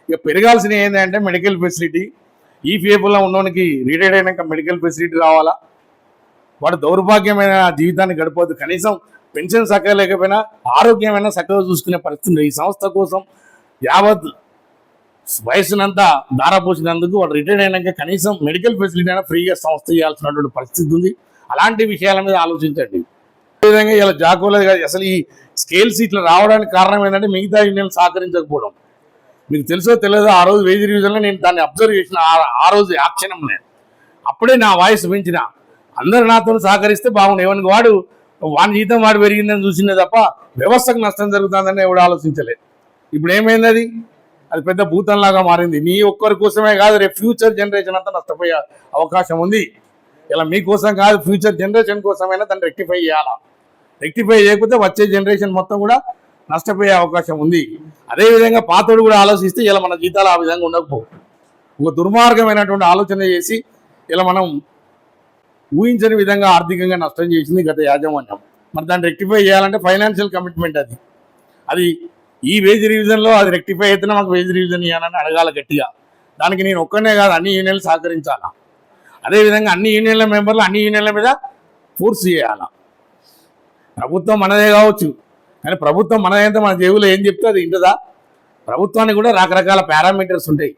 ఇక పెరగాల్సినవి ఏంటంటే మెడికల్ ఫెసిలిటీ. ఈపీఎఫ్లో ఉన్నోనికి రిటైర్డ్ అయినాక మెడికల్ ఫెసిలిటీ రావాలా. వాడు దౌర్భాగ్యమైన జీవితాన్ని గడపవద్దు. కనీసం పెన్షన్ చక్కగా లేకపోయినా ఆరోగ్యమైన చక్కగా చూసుకునే పరిస్థితి. ఈ సంస్థ కోసం యావత్ వయసునంతా దారపోసినందుకు వాడు రిటైర్డ్ అయినాక కనీసం మెడికల్ ఫెసిలిటీ అయినా ఫ్రీగా సంస్థ ఇవ్వాల్సినటువంటి పరిస్థితి ఉంది. అలాంటి విషయాల మీద ఆలోచించండి. అదేవిధంగా ఇలా జాకోలేదు కాదు, అసలు ఈ స్కేల్స్ ఇట్లా రావడానికి కారణం ఏంటంటే మిగతా యూనియన్లు సహకరించకపోవడం. మీకు తెలుసో తెలియదో ఆ రోజు వేజ్ రివిజన్లో నేను దాన్ని అబ్జర్వ్ చేసిన. ఆ రోజు యాక్షణం నేను అప్పుడే నా వాయిస్ పెంచిన. అందరు నాతో సహకరిస్తే బాగుండు. ఎవరికి వాడి జీతం వాడు పెరిగిందని చూసిందే తప్ప వ్యవస్థకు నష్టం జరుగుతుందని ఎవడు ఆలోచించలేదు. ఇప్పుడు ఏమైంది? అది పెద్ద భూతంలాగా మారింది. నీ ఒక్కరి కోసమే కాదు, రేపు ఫ్యూచర్ జనరేషన్ అంతా నష్టపోయే అవకాశం ఉంది. ఇలా మీకోసం కాదు, ఫ్యూచర్ జనరేషన్ కోసమైనా దాన్ని రెక్టిఫై చేయాలా. రెక్టిఫై చేయకపోతే వచ్చే జనరేషన్ మొత్తం కూడా నష్టపోయే అవకాశం ఉంది. అదేవిధంగా పాతోడు కూడా ఆలోచిస్తే ఇలా మన జీతాలు ఆ విధంగా ఉండకపోవు. ఒక దుర్మార్గమైనటువంటి ఆలోచన చేసి ఇలా మనం ఊహించని విధంగా ఆర్థికంగా నష్టం చేసింది గత యాజమాన్యం. మరి దాన్ని రెక్టిఫై చేయాలంటే ఫైనాన్షియల్ కమిట్మెంట్ అది ఈ వేజ్ రివిజన్లో అది రెక్టిఫై అయితేనే మాకు వేజ్ రివిజన్ ఇవ్వాలని అడగాల గట్టిగా. దానికి నేను ఒక్కనే కాదు, అన్ని యూనియన్లు సహకరించాలా. అదేవిధంగా అన్ని యూనియన్ల మెంబర్లు అన్ని యూనియన్ల మీద ఫోర్స్ చేయాలా. ప్రభుత్వం మనదే కావచ్చు, కానీ ప్రభుత్వం మనదైతే మన జేబులో ఏం చెప్తే అది ఇంటదా? ప్రభుత్వానికి కూడా రకరకాల పారామీటర్స్ ఉంటాయి.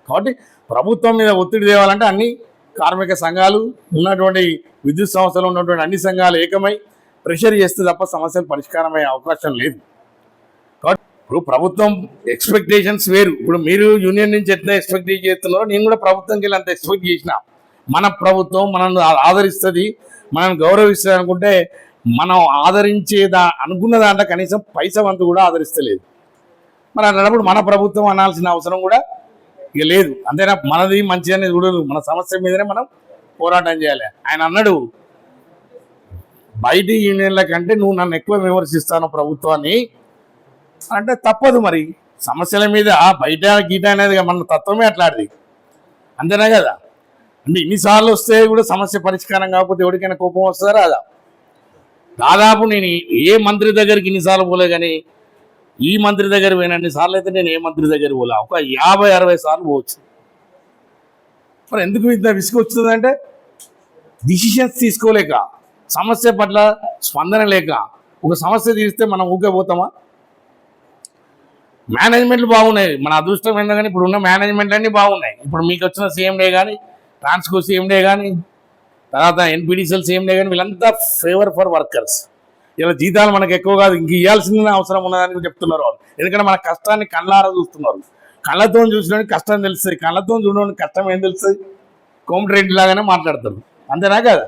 కాబట్టి ప్రభుత్వం మీద ఒత్తిడి తేవాలంటే అన్ని కార్మిక సంఘాలు ఉన్నటువంటి విద్యుత్ సంస్థలు ఉన్నటువంటి అన్ని సంఘాలు ఏకమై ప్రెషర్ చేస్తే తప్ప సమస్యలు పరిష్కారమయ్యే అవకాశం లేదు. కాబట్టి ఇప్పుడు ప్రభుత్వం ఎక్స్పెక్టేషన్స్ వేరు. ఇప్పుడు మీరు యూనియన్ నుంచి ఎట్లా ఎక్స్పెక్ట్ చేస్తున్నారో నేను కూడా ప్రభుత్వంకి వెళ్ళి అంత ఎక్స్పెక్ట్ చేసిన. మన ప్రభుత్వం మనల్ని ఆదరిస్తుంది, మనం గౌరవిస్తుంది అనుకుంటే మనం అనుకున్న దాంట్లో కనీసం పైసా వంతు కూడా ఆదరిస్తలేదు. మరి అన్నప్పుడు మన ప్రభుత్వం అనాల్సిన అవసరం కూడా ఇక లేదు. అంతేనా? మనది మంచి అనేది చూడదు, మన సమస్య మీదనే మనం పోరాటం చేయాలి. ఆయన అన్నాడు, బయటి యూనియన్ల కంటే నువ్వు నన్ను ఎక్కువ విమర్శిస్తాను ప్రభుత్వాన్ని అంటే తప్పదు. మరి సమస్యల మీద బయట గీట అనేది మన తత్వమే అట్లాంటిది. అంతేనా కదా? అంటే ఇన్నిసార్లు వస్తే కూడా సమస్య పరిష్కారం కాకపోతే ఎవరికైనా కోపం వస్తుందా రాదా? దాదాపు నేను ఏ మంత్రి దగ్గరికి ఇన్నిసార్లు పోలే, కానీ ఈ మంత్రి దగ్గర పోయినన్ని సార్లు అయితే నేను ఏ మంత్రి దగ్గర పోలే, ఒక 50-60 సార్లు పోవచ్చు. మరి ఎందుకు ఇంత విసుగు వచ్చిందంటే డిసిషన్స్ తీసుకోలేక, సమస్య పట్ల స్పందన లేక. ఒక సమస్య తీరిస్తే మనం ఊకే పోతామా? మేనేజ్మెంట్లు బాగున్నాయి, మన అదృష్టం ఏందో కానీ ఇప్పుడు ఉన్న మేనేజ్మెంట్ అన్నీ బాగున్నాయి. ఇప్పుడు మీకు వచ్చిన సీఎండే కానీ, ట్రాన్స్కో సీఎండే కానీ, తర్వాత ఎన్పిడిసిఎల్ సీఎండే కానీ, వీళ్ళంతా ఫేవర్ ఫర్ వర్కర్స్. ఇలా జీతాలు మనకు ఎక్కువ కాదు, ఇంక ఇవ్వాల్సిన అవసరం ఉన్నదని చెప్తున్నారు వాళ్ళు. ఎందుకంటే మన కష్టాన్ని కళ్ళారా చూస్తున్నారు. కళ్ళతో చూసినోడికి కష్టం తెలుస్తుంది, కళ్ళతో చూడడానికి కష్టం ఏం తెలుస్తుంది? కోమటిరెడ్డి లాగానే మాట్లాడతారు. అంతేనా కదా?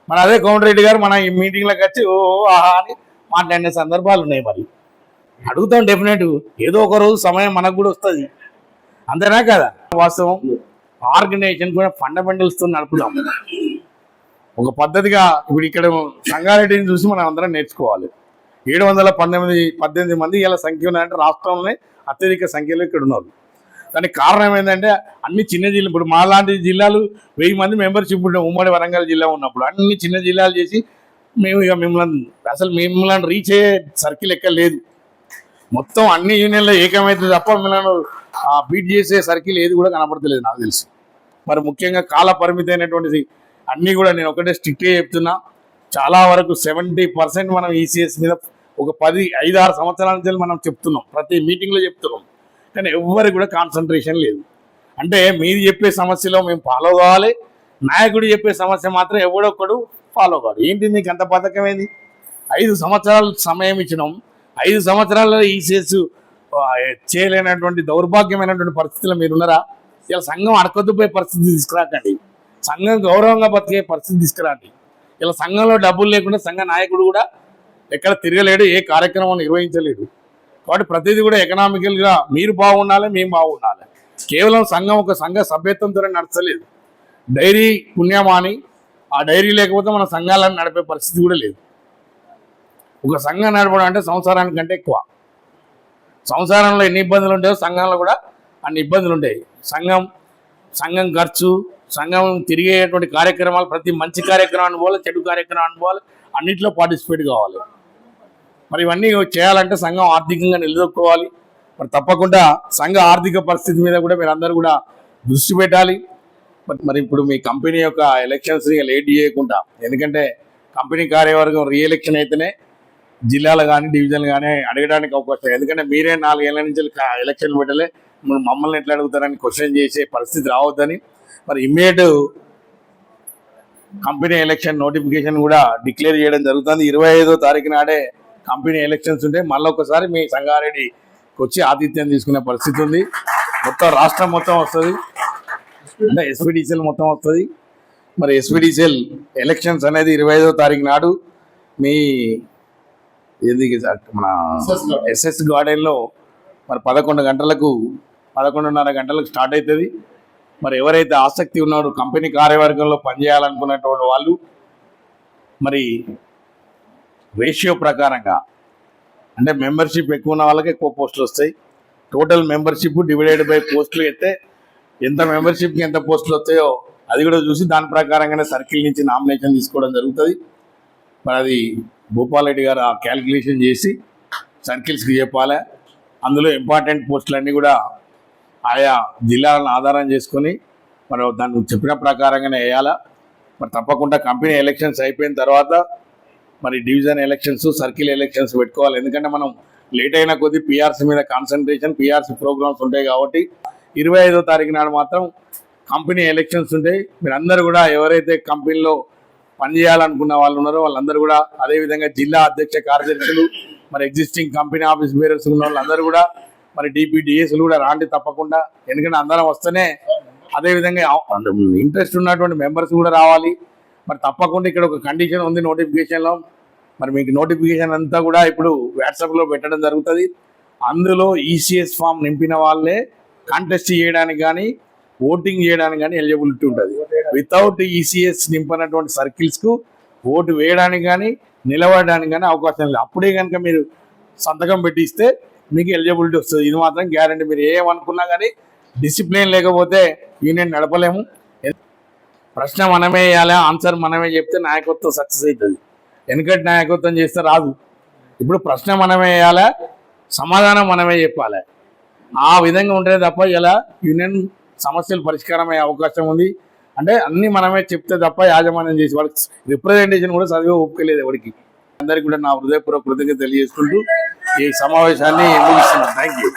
మరి అదే కోమటిరెడ్డి గారు మన ఈ మీటింగ్లోకి వచ్చి ఓ ఆహా అని మాట్లాడిన సందర్భాలు ఉన్నాయి. మరి అడుగుతాం డెఫినెట్, ఏదో ఒక రోజు సమయం మనకు కూడా వస్తుంది. అంతేనా కదా? వాస్తవం ఆర్గనైజేషన్ కూడా ఫండమెంటల్స్తో నడుపుదాం. ఒక పద్ధతిగా ఇప్పుడు ఇక్కడ సంగారెడ్డిని చూసి మనం అందరం నేర్చుకోవాలి. 718 మంది ఇలా సంఖ్య ఉన్నాయంటే రాష్ట్రంలోనే అత్యధిక సంఖ్యలో ఇక్కడ ఉన్నారు. దానికి కారణం ఏంటంటే అన్ని చిన్న జిల్లా, ఇప్పుడు మా లాంటి జిల్లాలు 1000 మంది మెంబర్షిప్ ఉంటే ఉమ్మడి వరంగల్ జిల్లా ఉన్నప్పుడు అన్ని చిన్న జిల్లాలు చేసి మేము ఇక మిమ్మల్ని రీచ్ అయ్యే సర్కిల్ ఎక్కడ లేదు. మొత్తం అన్ని యూనియన్లో ఏకమైతే తప్ప మిమ్మల్ని బీట్ చేసే సర్కిల్ ఏది కూడా కనపడతలేదు నాకు తెలిసి. మరి ముఖ్యంగా కాల పరిమితి అయినటువంటిది అన్నీ కూడా నేను ఒకటే స్ట్రిక్ట్గా చెప్తున్నా. చాలా వరకు 70% మనం ఈసీఎస్ మీద ఒక 5-6 సంవత్సరాల నుంచి మనం చెప్తున్నాం, ప్రతి మీటింగ్లో చెప్తున్నాం. కానీ ఎవ్వరికి కూడా కాన్సన్ట్రేషన్ లేదు. అంటే మీరు చెప్పే సమస్యలో మేము ఫాలో కావాలి, నాయకుడు చెప్పే సమస్య మాత్రం ఎవడొక్కడు ఫాలో కావాలి. ఏంటి మీకు అంత పథకం ఏంది? 5 సంవత్సరాలు సమయం ఇచ్చినాం, 5 సంవత్సరాల్లో ఈసీఎస్ చేయలేనటువంటి దౌర్భాగ్యమైనటువంటి పరిస్థితుల్లో మీరున్నారా? ఇలా సంఘం అడకొద్దుపోయే పరిస్థితి తీసుకురాకండి, సంఘం గౌరవంగా బతికే పరిస్థితి తీసుకురండి. ఇలా సంఘంలో డబ్బులు లేకుండా సంఘ నాయకుడు కూడా ఎక్కడ తిరగలేడు, ఏ కార్యక్రమం నిర్వహించలేడు. కాబట్టి ప్రతిదీ కూడా ఎకనామికల్గా మీరు బాగుండాలి, మేము బాగుండాలి. కేవలం సంఘం ఒక సంఘ సభ్యత్వంతో నడచలేదు, డైరీ పుణ్యమాని. ఆ డైరీ లేకపోతే మన సంఘాలను నడిపే పరిస్థితి కూడా లేదు. ఒక సంఘం నడపడం అంటే సంసారానికంటే ఎక్కువ. సంసారంలో ఎన్ని ఇబ్బందులు ఉంటాయో సంఘంలో కూడా అన్ని ఇబ్బందులు ఉంటాయి. సంఘం ఖర్చు, సంఘం తిరిగేటువంటి కార్యక్రమాలు ప్రతి మంచి కార్యక్రమాన్ని పోవాలి, చెడు కార్యక్రమాన్ని పోవాలి, అన్నింటిలో పార్టిసిపేట్ కావాలి. మరి ఇవన్నీ చేయాలంటే సంఘం ఆర్థికంగా నిలదొక్కుకోవాలి. మరి తప్పకుండా సంఘ ఆర్థిక పరిస్థితి మీద కూడా మీరు అందరూ కూడా దృష్టి పెట్టాలి. మరి ఇప్పుడు మీ కంపెనీ యొక్క ఎలక్షన్స్ లేట్ చేయకుండా, ఎందుకంటే కంపెనీ కార్యవర్గం రీఎలక్షన్ అయితేనే జిల్లాలు కానీ డివిజన్లు కానీ అడగడానికి అవకాశం. ఎందుకంటే మీరే 4 ఏళ్ల నుంచి ఎలక్షన్ పెట్టలే, మమ్మల్ని ఎట్లా అడుగుతారని క్వశ్చన్ చేసే పరిస్థితి రావద్దని మరి ఇమ్మీడియట్ కంపెనీ ఎలక్షన్ నోటిఫికేషన్ కూడా డిక్లేర్ చేయడం జరుగుతుంది. 25వ తారీఖు నాడే కంపెనీ ఎలక్షన్స్ ఉంటే మళ్ళీ ఒకసారి మీ సంగారెడ్డికి వచ్చి ఆతిథ్యం తీసుకునే పరిస్థితి ఉంది. మొత్తం రాష్ట్రం మొత్తం వస్తుంది, అంటే ఎస్పీడీసీఎల్ మొత్తం వస్తుంది. మరి ఎస్పీడీసీఎల్ ఎలక్షన్స్ అనేది 25వ తారీఖు నాడు మీ మన ఎస్ఎస్ గార్డెన్లో మరి 11:30 గంటలకు స్టార్ట్ అవుతుంది. మరి ఎవరైతే ఆసక్తి ఉన్నారో కంపెనీ కార్యవర్గంలో పనిచేయాలనుకున్నటువంటి వాళ్ళు మరి రేషియో ప్రకారంగా, అంటే మెంబర్షిప్ ఎక్కువ ఉన్న వాళ్ళకి ఎక్కువ పోస్టులు వస్తాయి. టోటల్ మెంబర్షిప్ డివైడెడ్ బై పోస్టులు అయితే ఎంత మెంబర్షిప్కి ఎంత పోస్టులు వస్తాయో అది కూడా చూసి దాని ప్రకారంగానే సర్కిల్ నుంచి నామినేషన్ తీసుకోవడం జరుగుతుంది. మరి అది భూపాల్ రెడ్డి గారు ఆ క్యాల్కులేషన్ చేసి సర్కిల్స్కి చెప్పాలి. అందులో ఇంపార్టెంట్ పోస్టులన్నీ కూడా ఆయా జిల్లాలను ఆధారం చేసుకొని మరి దాన్ని చెప్పిన ప్రకారంగానే వేయాలా. మరి తప్పకుండా కంపెనీ ఎలక్షన్స్ అయిపోయిన తర్వాత మరి డివిజన్ ఎలక్షన్స్, సర్కిల్ ఎలక్షన్స్ పెట్టుకోవాలి. ఎందుకంటే మనం లేట్ అయిన కొద్దీ పిఆర్సీ మీద కాన్సన్ట్రేషన్, పిఆర్సీ ప్రోగ్రామ్స్ ఉంటాయి కాబట్టి 25వ తారీఖు నాడు మాత్రం కంపెనీ ఎలక్షన్స్ ఉంటాయి. మీరందరూ కూడా ఎవరైతే కంపెనీలో పనిచేయాలనుకున్న వాళ్ళు ఉన్నారో వాళ్ళందరూ కూడా, అదేవిధంగా జిల్లా అధ్యక్ష కార్యదర్శులు, మరి ఎగ్జిస్టింగ్ కంపెనీ ఆఫీస్ బేరర్స్ ఉన్న వాళ్ళందరూ కూడా, మరి డిపిడిఎస్లు కూడా రాండి తప్పకుండా. ఎందుకంటే అందరం వస్తేనే అదేవిధంగా ఇంట్రెస్ట్ ఉన్నటువంటి మెంబర్స్ కూడా రావాలి. మరి తప్పకుండా ఇక్కడ ఒక కండిషన్ ఉంది నోటిఫికేషన్లో, మరి మీకు నోటిఫికేషన్ అంతా కూడా ఇప్పుడు వాట్సాప్లో పెట్టడం జరుగుతుంది. అందులో ఈసీఎస్ ఫామ్ నింపిన వాళ్ళే కాంటెస్ట్ చేయడానికి కానీ ఓటింగ్ చేయడానికి కానీ ఎలిజిబిలిటీ ఉంటుంది. వితౌట్ ఈసీఎస్ నింపినటువంటి సర్కిల్స్కు ఓటు వేయడానికి కానీ నిలబడడానికి కానీ అవకాశం లేదు. అప్పుడే కనుక మీరు సంతకం పెట్టిస్తే మీకు ఎలిజిబిలిటీ వస్తుంది. ఇది మాత్రం గ్యారంటీ. మీరు ఏమనుకున్నా కానీ డిసిప్లిన్ లేకపోతే యూనియన్ నడపలేము. ప్రశ్న మనమే వేయాలి, ఆన్సర్ మనమే చెప్తే నాయకత్వం సక్సెస్ అవుతుంది. వెనకటి నాయకత్వం చేస్తే రాదు. ఇప్పుడు ప్రశ్న మనమే వేయాలి, సమాధానం మనమే చెప్పాలి. ఆ విధంగా ఉంటే తప్ప ఇలా యూనియన్ సమస్యలు పరిష్కారం అయ్యే అవకాశం ఉంది. అంటే అన్నీ మనమే చెప్తే తప్ప యాజమాన్యం చేసి వాళ్ళకి రిప్రజెంటేషన్ కూడా చదివే ఒప్పుకోలేదు ఎవరికి. అందరికీ కూడా నా హృదయపూర్వక కృతజ్ఞతలు తెలియజేసుకుంటూ ఈ సమావేశాన్ని ముగిస్తున్నాను. Thank you.